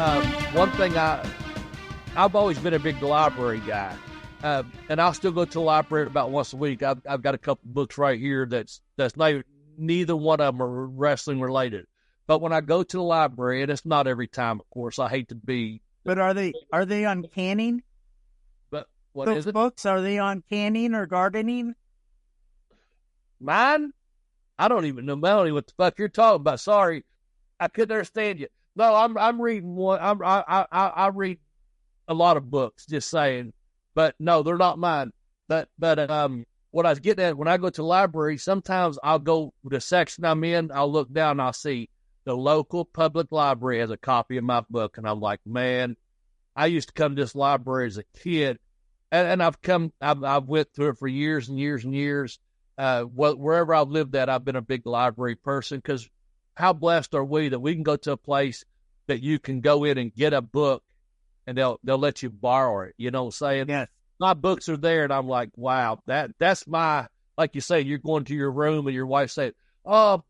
One thing I've always been a big library guy, and I'll still go to the library about once a week. I've got a couple books right here that's neither one of them are wrestling related. But when I go to the library, and it's not every time, of course, I hate to be. But are they on canning? But what Those is it? books, are they on canning or gardening? Mine? I don't even know, Melanie, what the fuck you're talking about. Sorry, I couldn't understand you. No, I'm reading one. I read a lot of books, just saying. But no, they're not mine. But what I was getting at, when I go to the library, sometimes I'll go to the section I'm in, I'll look down and I'll see the local public library has a copy of my book. And I'm like, man, I used to come to this library as a kid. And I've went through it for years and years and years. Wherever I've lived at, I've been a big library person, because how blessed are we that we can go to a place that you can go in and get a book and they'll let you borrow it. You know what I'm saying? Yes. My books are there, and I'm like, wow, that's my, like you say, you're going to your room and your wife says, oh,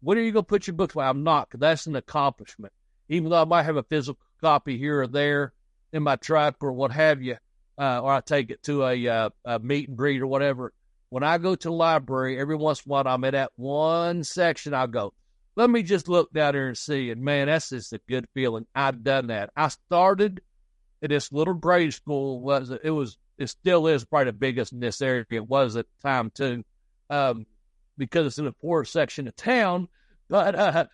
when are you going to put your books away? I'm not, because that's an accomplishment. Even though I might have a physical copy here or there in my truck or what have you, or I take it to a meet and greet or whatever. When I go to the library, every once in a while, I'm in that one section, I'll go, let me just look down there and see. And, man, that's just a good feeling. I've done that. I started at this little grade school. It still is probably the biggest in this area. It was at the time, too, because it's in the poor section of town. But I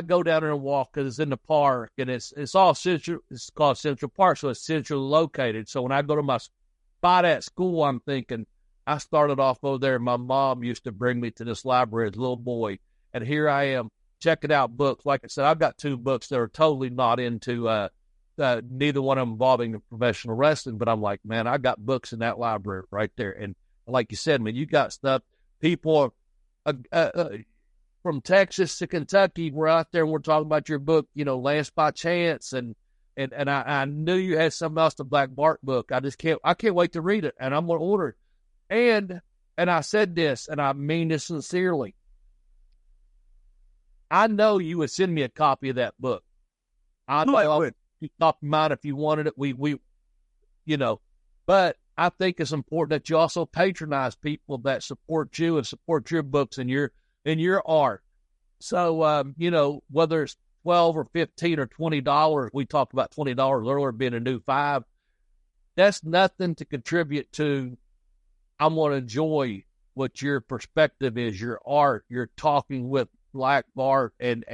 go down there and walk because it's in the park, and it's all central. It's called Central Park, so it's centrally located. So when I go to my spot at school, I'm thinking, I started off over there. My mom used to bring me to this library as a little boy, and here I am checking out books. Like I said, I've got two books that are totally not into neither one of them involving the professional wrestling. But I'm like, man, I got books in that library right there. And like you said, man, you got stuff. People from Texas to Kentucky, we're out there and we're talking about your book, Lance by Chance, and I knew you had something else, the Black Bart book. I can't wait to read it, and I'm going to order it. And I said this, and I mean this sincerely. I know you would send me a copy of that book. I would. You copy mine if you wanted it. We, but I think it's important that you also patronize people that support you and support your books and your art. So, whether it's $12 or $15 or $20, we talked about $20 earlier being a new $5. That's nothing to contribute to. I'm going to enjoy what your perspective is, your art. You're talking with Black Bart and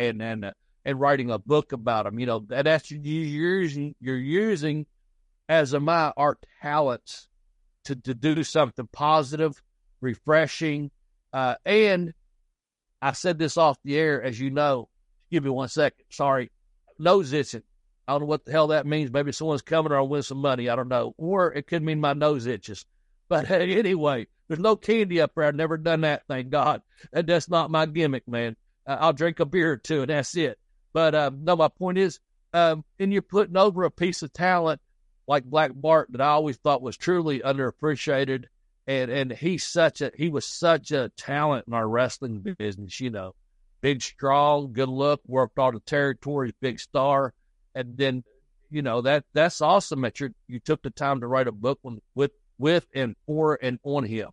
writing a book about them. That's you're using as my art talents to do something positive, refreshing, and I said this off the air, as you know. Give me 1 second. Sorry. Nose itching. I don't know what the hell that means. Maybe someone's coming or I'll win some money. I don't know. Or it could mean my nose itches. But anyway, there's no candy up there. I've never done that, thank God. That's not my gimmick, man. I'll drink a beer or two, and that's it. But no, my point is, and you're putting over a piece of talent like Black Bart that I always thought was truly underappreciated. And he was such a talent in our wrestling business, big, strong, good look, worked all the territories, big star. And then, that's awesome that you took the time to write a book with and for and on him.